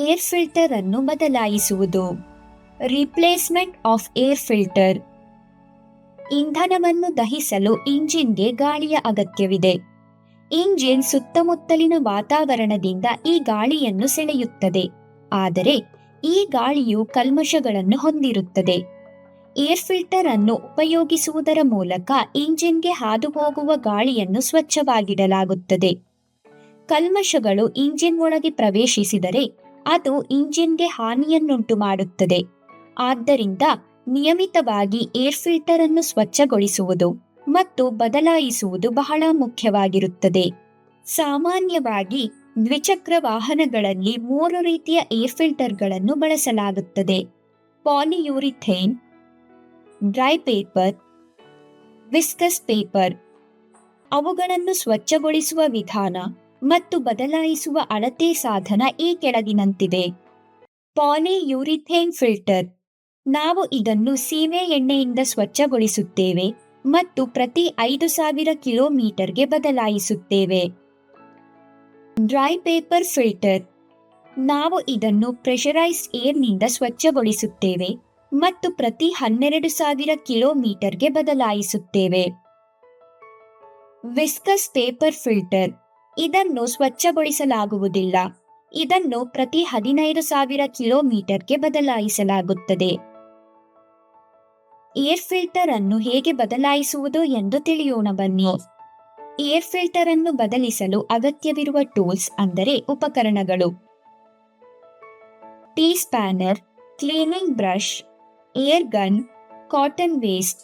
Air filter ಅನ್ನು ಬದಲಾಯಿಸುವುದು. Replacement of air filter. ಇಂಧನವನ್ನು ದಹಿಸಲು ಇಂಜಿನ್ಗೆ ಗಾಳಿಯ ಅಗತ್ಯವಿದೆ. ಇಂಜಿನ್ ಸುತ್ತಮುತ್ತಲಿನ ವಾತಾವರಣದಿಂದ ಈ ಗಾಳಿಯನ್ನು ಸೆಳೆಯುತ್ತದೆ, ಆದರೆ ಈ ಗಾಳಿಯು ಕಲ್ಮಶಗಳನ್ನು ಹೊಂದಿರುತ್ತದೆ. ಏರ್ ಫಿಲ್ಟರ್ ಅನ್ನು ಉಪಯೋಗಿಸುವುದರ ಮೂಲಕ ಇಂಜಿನ್ಗೆ ಹಾದುಹೋಗುವ ಗಾಳಿಯನ್ನು ಸ್ವಚ್ಛವಾಗಿಡಲಾಗುತ್ತದೆ. ಕಲ್ಮಶಗಳು ಇಂಜಿನ್ ಒಳಗೆ ಪ್ರವೇಶಿಸಿದರೆ ಅದು ಇಂಜಿನ್ಗೆ ಹಾನಿಯನ್ನುಂಟು ಮಾಡುತ್ತದೆ. ಆದ್ದರಿಂದ ನಿಯಮಿತವಾಗಿ ಏರ್ ಫಿಲ್ಟರ್ ಅನ್ನು ಸ್ವಚ್ಛಗೊಳಿಸುವುದು ಮತ್ತು ಬದಲಾಯಿಸುವುದು ಬಹಳ ಮುಖ್ಯವಾಗಿರುತ್ತದೆ. ಸಾಮಾನ್ಯವಾಗಿ ದ್ವಿಚಕ್ರ ವಾಹನಗಳಲ್ಲಿ 3 ರೀತಿಯ ಏರ್ ಫಿಲ್ಟರ್ಗಳನ್ನು ಬಳಸಲಾಗುತ್ತದೆ: polyurethane, dry paper, viscus paper. ಅವುಗಳನ್ನು ಸ್ವಚ್ಛಗೊಳಿಸುವ ವಿಧಾನ ಮತ್ತು ಬದಲಾಯಿಸುವ ಅಳತೆ ಸಾಧನ ಈ ಕೆಳಗಿನಂತಿದೆ. Polyurethane filter. ನಾವು ಇದನ್ನು ಸೀಮೆ ಎಣ್ಣೆಯಿಂದ ಸ್ವಚ್ಛಗೊಳಿಸುತ್ತೇವೆ ಮತ್ತು ಪ್ರತಿ 5000 ಕಿಲೋಮೀಟರ್ಗೆ ಬದಲಾಯಿಸುತ್ತೇವೆ. Dry paper filter. ನಾವು ಇದನ್ನು ಪ್ರೆಷರೈಸ್ಡ್ ಏರ್ನಿಂದ ಸ್ವಚ್ಛಗೊಳಿಸುತ್ತೇವೆ ಮತ್ತು ಪ್ರತಿ 12,000 ಕಿಲೋಮೀಟರ್ಗೆ ಬದಲಾಯಿಸುತ್ತೇವೆ. Viscus paper filter. ಇದನ್ನು ಸ್ವಚ್ಛಗೊಳಿಸಲಾಗುವುದಿಲ್ಲ. ಇದನ್ನು ಪ್ರತಿ 15,000 ಕಿಲೋಮೀಟರ್ಗೆ ಬದಲಾಯಿಸಲಾಗುತ್ತದೆ. ಏರ್ ಫಿಲ್ಟರ್ ಅನ್ನು ಹೇಗೆ ಬದಲಾಯಿಸುವುದು ಎಂದು ತಿಳಿಯೋಣ ಬನ್ನಿ. ಏರ್ ಫಿಲ್ಟರ್ ಅನ್ನು ಬದಲಿಸಲು ಅಗತ್ಯವಿರುವ ಟೂಲ್ಸ್ ಅಂದರೆ ಉಪಕರಣಗಳು: T spanner, cleaning brush, air gun, cotton waste.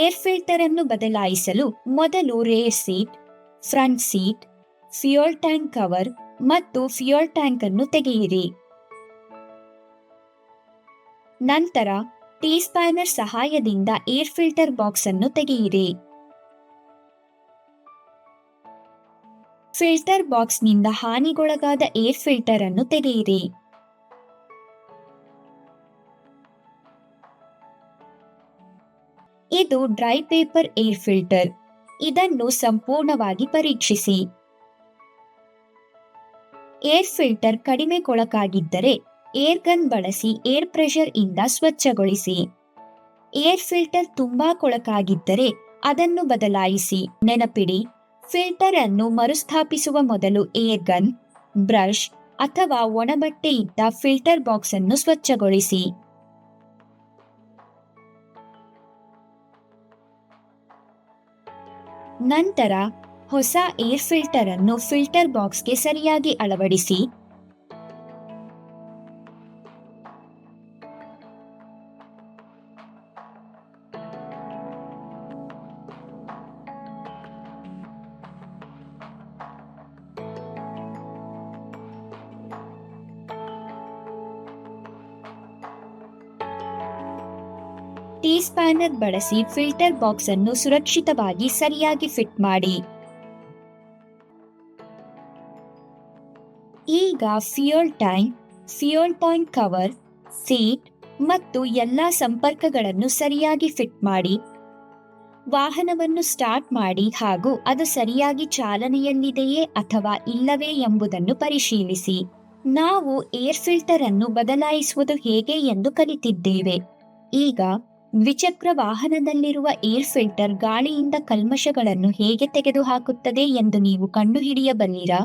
Air filter ಅನ್ನು ಬದಲಾಯಿಸಲು ಮೊದಲು rear seat, front seat, fuel tank cover ಮತ್ತು ಫ್ಯೂಯಲ್ ಟ್ಯಾಂಕ್ ಅನ್ನು ತೆಗೆಯಿರಿ. ನಂತರ ಟೀ ಸ್ಪ್ಯಾನರ್ ಸಹಾಯದಿಂದ ಏರ್ ಫಿಲ್ಟರ್ ಬಾಕ್ಸ್ ಅನ್ನು ತೆಗೆಯಿರಿ. ಫಿಲ್ಟರ್ ಬಾಕ್ಸ್ನಿಂದ ಹಾನಿಗೊಳಗಾದ ಏರ್ ಫಿಲ್ಟರ್ ಅನ್ನು ತೆಗೆಯಿರಿ. ಇದು ಡ್ರೈ ಪೇಪರ್ ಏರ್ ಫಿಲ್ಟರ್. ಇದನ್ನು ಸಂಪೂರ್ಣವಾಗಿ ಪರೀಕ್ಷಿಸಿ. ಏರ್ ಫಿಲ್ಟರ್ ಕಡಿಮೆ ಕೊಳಕಾಗಿದ್ದರೆ ಏರ್ ಗನ್ ಬಳಸಿ ಏರ್ ಪ್ರೆಷರ್ ಇಂದ ಸ್ವಚ್ಛಗೊಳಿಸಿ. ಏರ್ ಫಿಲ್ಟರ್ ತುಂಬಾ ಕೊಳಕಾಗಿದ್ದರೆ ಅದನ್ನು ಬದಲಾಯಿಸಿ. ನೆನಪಿಡಿ, ಫಿಲ್ಟರ್ ಅನ್ನು ಮರುಸ್ಥಾಪಿಸುವ ಮೊದಲು ಏರ್ ಗನ್, ಬ್ರಷ್ ಅಥವಾ ಒಣಬಟ್ಟೆಯಿಂದ ಫಿಲ್ಟರ್ ಬಾಕ್ಸ್ ಅನ್ನು ಸ್ವಚ್ಛಗೊಳಿಸಿ. ನಂತರ ಹೊಸ ಏರ್ ಫಿಲ್ಟರ್ ಅನ್ನು ಫಿಲ್ಟರ್ ಬಾಕ್ಸ್ಗೆ ಸರಿಯಾಗಿ ಅಳವಡಿಸಿ. ಟೀ ಸ್ಪ್ಯಾನರ್ ಬಳಸಿ ಫಿಲ್ಟರ್ ಬಾಕ್ಸ್ ಅನ್ನು ಸುರಕ್ಷಿತವಾಗಿ ಸರಿಯಾಗಿ ಫಿಟ್ ಮಾಡಿ. ಈಗ fuel tank, fuel tank cover, seat ಮತ್ತು ಎಲ್ಲಾ ಸಂಪರ್ಕಗಳನ್ನು ಸರಿಯಾಗಿ ಫಿಟ್ ಮಾಡಿ. ವಾಹನವನ್ನು ಸ್ಟಾರ್ಟ್ ಮಾಡಿ ಹಾಗೂ ಅದು ಸರಿಯಾಗಿ ಚಾಲನೆಯಲ್ಲಿದೆಯೇ ಅಥವಾ ಇಲ್ಲವೇ ಎಂಬುದನ್ನು ಪರಿಶೀಲಿಸಿ. ನಾವು ಏರ್ ಫಿಲ್ಟರ್ ಅನ್ನು ಬದಲಾಯಿಸುವುದು ಹೇಗೆ ಎಂದು ಕಲಿತಿದ್ದೇವೆ. ಈಗ ದ್ವಿಚಕ್ರ ವಾಹನದಲ್ಲಿರುವ ಏರ್ ಫಿಲ್ಟರ್ ಗಾಳಿಯಿಂದ ಕಲ್ಮಶಗಳನ್ನು ಹೇಗೆ ತೆಗೆದುಹಾಕುತ್ತದೆ ಎಂದು ನೀವು ಕಂಡುಹಿಡಿಯಬಲ್ಲಿರಾ?